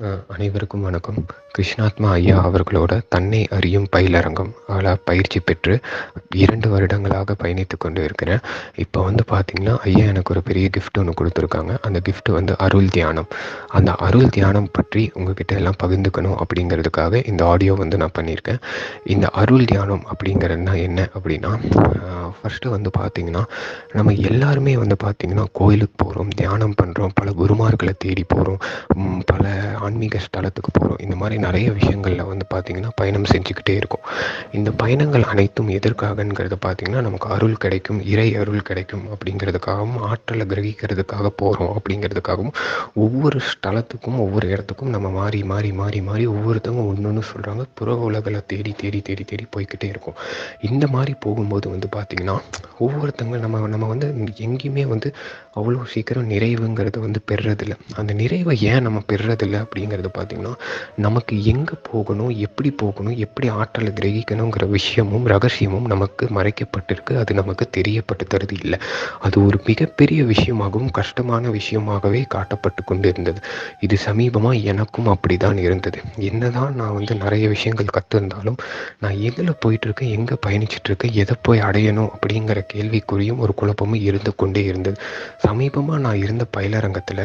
அனைவருக்கும் வணக்கம். கிருஷ்ணாத்மா ஐயா அவர்களோட தன்னை அறியும் பயிலரங்கம் பயிற்சி பெற்று 2 வருடங்களாக பயணித்துக் கொண்டு இருக்கிறேன். இப்போ பார்த்தீங்கன்னா, ஐயா எனக்கு ஒரு பெரிய கிஃப்ட் ஒன்று கொடுத்துருக்காங்க. அந்த கிஃப்ட் அருள் தியானம். அந்த அருள் தியானம் பற்றி உங்ககிட்ட எல்லாம் பகிர்ந்துக்கணும் அப்படிங்கிறதுக்காக இந்த ஆடியோ நான் பண்ணியிருக்கேன். இந்த அருள் தியானம் அப்படிங்கிறதுனா என்ன அப்படின்னா, ஃபஸ்ட்டு பார்த்தீங்கன்னா, நம்ம எல்லாருமே பார்த்தீங்கன்னா கோயிலுக்கு போகிறோம், தியானம் பண்ணுறோம், பல குருமார்களை தேடி போகிறோம், பல ஆன்மீக ஸ்தலத்துக்கு போகிறோம். இந்த மாதிரி நிறைய விஷயங்களில் பார்த்தீங்கன்னா பயணம் செஞ்சுக்கிட்டே இருக்கும். இந்த பயணங்கள் அனைத்தும் எதற்காகங்கிறத பார்த்தீங்கன்னா, நமக்கு அருள் கிடைக்கும், இறை அருள் கிடைக்கும் அப்படிங்கிறதுக்காகவும், ஆற்றலை கிரகிக்கிறதுக்காக போகிறோம் அப்படிங்கிறதுக்காகவும், ஒவ்வொரு ஸ்தலத்துக்கும் ஒவ்வொரு இடத்துக்கும் நம்ம மாறி மாறி மாறி மாறி ஒவ்வொருத்தவங்க ஒன்று சொல்கிறாங்க. புற உலகளை தேடி தேடி தேடி தேடி போய்கிட்டே இருக்கும். இந்த மாதிரி போகும்போது பார்த்தீங்கன்னா, ஒவ்வொருத்தங்க நம்ம எங்கேயுமே அவ்வளோ சீக்கிரம் நிறைவுங்கிறது பெறுறதில்ல. அந்த நிறைவை ஏன் நம்ம பெறுறதில்ல அப்படிங்கிறது பார்த்திங்கன்னா, நமக்கு எங்கே போகணும், எப்படி ஆற்றலை கிரகிக்கணுங்கிற விஷயமும் ரகசியமும் நமக்கு மறைக்கப்பட்டிருக்கு. அது நமக்கு தெரியப்பட்டு தருது இல்லை. அது ஒரு மிகப்பெரிய விஷயமாகவும் கஷ்டமான விஷயமாகவே காட்டப்பட்டு கொண்டு இருந்தது. இது சமீபமாக எனக்கும் அப்படி தான் இருந்தது. என்னதான் நான் நிறைய விஷயங்கள் கற்றுருந்தாலும், நான் எதில் போயிட்டுருக்கேன், எங்கே பயணிச்சிட்ருக்கேன், எதை போய் அடையணும் அப்படிங்கிற கேள்விக்குறியும் ஒரு குழப்பமும் இருந்து கொண்டே இருந்தது. சமீபமாக நான் இருந்த பயிலரங்கத்தில்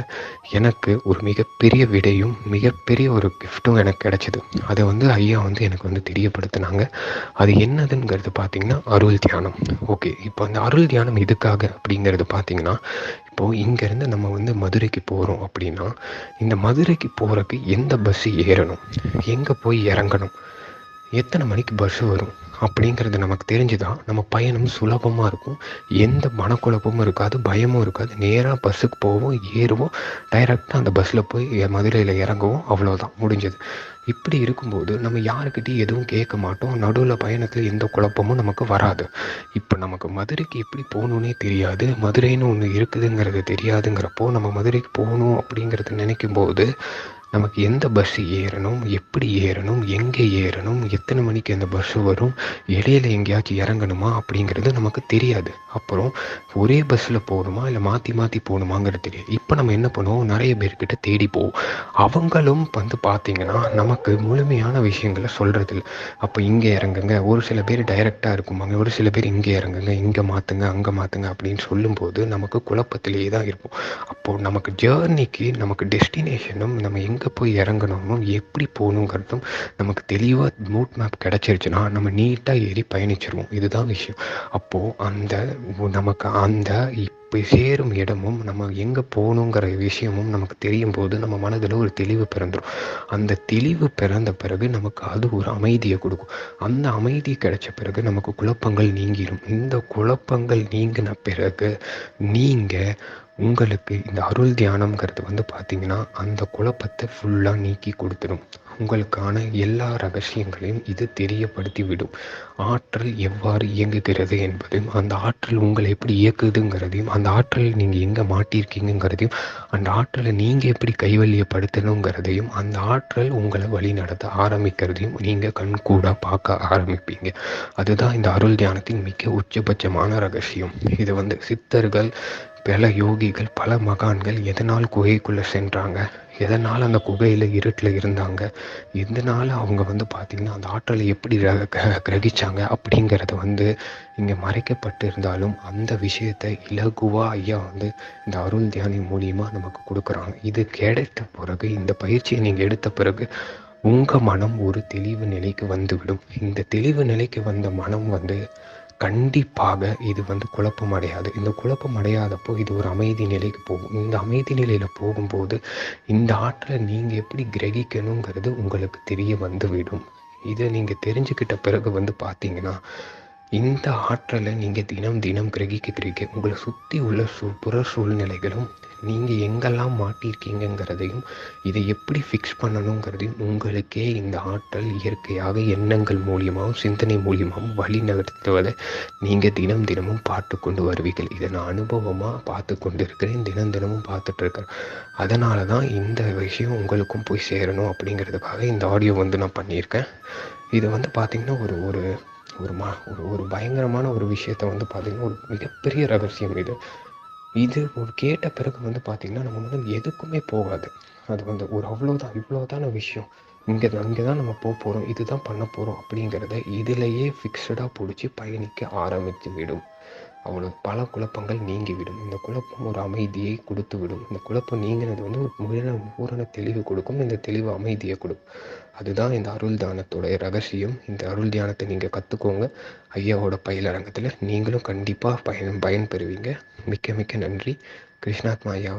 எனக்கு ஒரு மிகப்பெரிய விடையும் மிகப்பெரிய ஒரு கிஃப்ட்டும் எனக்கு கிடச்சிது. அதை ஐயா எனக்கு தெரியப்படுத்தினாங்க. அது என்னதுங்கிறது பார்த்திங்கன்னா, அருள் தியானம். ஓகே, இப்போ அந்த அருள் தியானம் எதுக்காக அப்படிங்கிறது பார்த்திங்கன்னா, இப்போது இங்கேருந்து நம்ம மதுரைக்கு போகிறோம் அப்படின்னா, இந்த மதுரைக்கு போகிறதுக்கு எந்த பஸ்ஸு ஏறணும், எங்கே போய் இறங்கணும், எத்தனை மணிக்கு பஸ்ஸு வரும் அப்படிங்கிறது நமக்கு தெரிஞ்சுதான் நம்ம பயணம் சுலபமாக இருக்கும். எந்த மனக்குழப்பமும் இருக்காது, பயமும் இருக்காது. நேராக பஸ்ஸுக்கு போவோம், ஏறுவோம், டைரெக்டாக அந்த பஸ்ஸில் போய் மதுரையில் இறங்குவோம். அவ்வளோதான், முடிஞ்சது. இப்படி இருக்கும்போது நம்ம யாருக்கிட்டையும் எதுவும் கேட்க மாட்டோம். நடுவில் பயணத்தில் எந்த குழப்பமும் நமக்கு வராது. இப்போ நமக்கு மதுரைக்கு எப்படி போகணுன்னே தெரியாது, மதுரைன்னு ஒன்று இருக்குதுங்கிறது தெரியாதுங்கிறப்போ, நம்ம மதுரைக்கு போகணும் அப்படிங்கிறது நினைக்கும்போது நமக்கு எந்த பஸ்ஸு ஏறணும், எப்படி ஏறணும், எங்கே ஏறணும், எத்தனை மணிக்கு அந்த பஸ்ஸு வரும், இடையில எங்கேயாச்சும் இறங்கணுமா அப்படிங்கிறது நமக்கு தெரியாது. அப்புறம் ஒரே பஸ்ஸில் போகணுமா இல்லை மாற்றி மாற்றி போகணுமாங்கிறது தெரியாது. இப்போ நம்ம என்ன பண்ணுவோம், நிறைய பேர்கிட்ட தேடி போவோம். அவங்களும் பார்த்திங்கன்னா நமக்கு முழுமையான விஷயங்களை சொல்கிறதில்ல. அப்போ இங்கே இறங்குங்க, ஒரு சில பேர் டைரெக்டாக இருக்குமாங்க, ஒரு சில பேர் இங்கே இறங்குங்க, இங்கே மாற்றுங்க, அங்கே மாற்றுங்க அப்படின்னு சொல்லும்போது நமக்கு குழப்பத்திலேயே தான் இருப்போம். அப்போது நமக்கு ஜேர்னிக்கு, நமக்கு டெஸ்டினேஷனும், நம்ம எங்கே போய் இறங்கணும், எப்படி போகணுங்கிறதும் நமக்கு தெளிவாக ரூட் மேப் கிடச்சிருச்சுன்னா நம்ம நீட்டாக ஏறி பயணிச்சிருவோம். இதுதான் விஷயம். அப்போது நமக்கு இப்போ சேரும் இடமும் நம்ம எங்கே போகணுங்கிற விஷயமும் நமக்கு தெரியும் போது நம்ம மனதில் ஒரு தெளிவு பிறந்துடும். அந்த தெளிவு பிறந்த பிறகு நமக்கு அது ஒரு அமைதியை கொடுக்கும். அந்த அமைதி கிடைச்ச பிறகு நமக்கு குழப்பங்கள் நீங்கிடும். இந்த குழப்பங்கள் நீங்கின பிறகு நீங்கள் உங்களுக்கு இந்த அருள் தியானம்ங்கிறது பார்த்திங்கன்னா, அந்த குழப்பத்தை ஃபுல்லாக நீக்கி கொடுத்துடும். உங்களுக்கான எல்லா ரகசியங்களையும் இது தெரியப்படுத்தி விடும். ஆற்றல் எவ்வாறு இயங்குகிறது என்பதையும், அந்த ஆற்றல் உங்களை எப்படி இயக்குதுங்கிறதையும், அந்த ஆற்றல் நீங்கள் எங்கே மாட்டியிருக்கீங்கிறதையும், அந்த ஆற்றலை நீங்கள் எப்படி கைவல்யப்படுத்தணுங்கிறதையும், அந்த ஆற்றல் உங்களை வழி நடத்த ஆரம்பிக்கிறதையும் நீங்கள் கண்கூடாக பார்க்க ஆரம்பிப்பீங்க. அதுதான் இந்த அருள் தியானத்தின் மிக உச்சபட்சமான ரகசியம். இது சித்தர்கள், பல யோகிகள், பல மகான்கள் எதனால் குகைக்குள்ளே சென்றாங்க, எதனால் அந்த குகையில் இருட்டில் இருந்தாங்க, எதனால் அவங்க பார்த்திங்கன்னா அந்த ஆற்றலை எப்படி கிரகிச்சாங்க அப்படிங்கிறத இங்கே மறைக்கப்பட்டு இருந்தாலும் அந்த விஷயத்தை இலகுவாக ஐயா இந்த அருள் தியானி மூலியமாக நமக்கு கொடுக்குறாங்க. இது கிடைத்த பிறகு, இந்த பயிற்சியை நீங்கள் எடுத்த பிறகு உங்கள் மனம் ஒரு தெளிவு நிலைக்கு வந்துவிடும். இந்த தெளிவு நிலைக்கு வந்த மனம் கண்டிப்பாக இது குழப்பம் அடையாது. இந்த குழப்பம் அடையாதப்போ இது ஒரு அமைதி நிலைக்கு போகும். இந்த அமைதி நிலையில் போகும்போது இந்த ஆற்றலை நீங்கள் எப்படி கிரகிக்கணுங்கிறது உங்களுக்கு தெரிய வந்துவிடும். இதை நீங்கள் தெரிஞ்சுக்கிட்ட பிறகு பார்த்தீங்கன்னா, இந்த ஆற்றலை நீங்கள் தினம் தினம் கிரகிக்க உங்களை சுற்றி உள்ள புற சூழ்நிலைகளும், நீங்கள் எங்கெல்லாம் மாட்டியிருக்கீங்கிறதையும், இதை எப்படி ஃபிக்ஸ் பண்ணணுங்கிறதையும் உங்களுக்கே இந்த ஆற்றல் இயற்கையாக எண்ணங்கள் மூலியமாகவும் சிந்தனை மூலியமாகவும் வழி நடத்துவதை நீங்கள் தினம் தினமும் பார்த்து கொண்டு வருவீர்கள். இதை நான் அனுபவமாக பார்த்து கொண்டு இருக்கிறேன், தினமும் பார்த்துட்ருக்கேன். அதனால தான் இந்த விஷயம் உங்களுக்கும் போய் சேரணும் அப்படிங்கிறதுக்காக இந்த ஆடியோ நான் பண்ணியிருக்கேன். இது பார்த்திங்கன்னா ஒரு ஒரு ஒரு பயங்கரமான ஒரு விஷயத்தை பார்த்திங்கன்னா, ஒரு மிகப்பெரிய ரகசியம் இது. இது ஒரு கேட்ட பிறகு வந்து பார்த்திங்கன்னா நம்ம வந்து எதுக்குமே போகாது. அது வந்து ஒரு அவ்வளோதான் இவ்வளோதான விஷயம். இங்கே தான் நம்ம போகிறோம், இதுதான் பண்ண போகிறோம் அப்படிங்கிறத இதிலேயே ஃபிக்ஸடாக பிடிச்சி பயணிக்க ஆரம்பித்து விடும். அவ்வளோ பல குழப்பங்கள் நீங்கிவிடும். இந்த குழப்பம் ஒரு அமைதியை கொடுத்து விடும். இந்த குழப்பம் நீங்கினது வந்து ஒரு பூரண தெளிவு கொடுக்கும். இந்த தெளிவு அமைதியை கொடுக்கும். அதுதான் இந்த அருள் தியானத்தோடைய ரகசியம். இந்த அருள் தியானத்தை நீங்கள் கற்றுக்கோங்க. ஐயாவோட பயிலரங்கத்தில் நீங்களும் கண்டிப்பாக பயன்பெறுவீங்க. மிக்க மிக்க நன்றி. கிருஷ்ணாத்மா ஐயா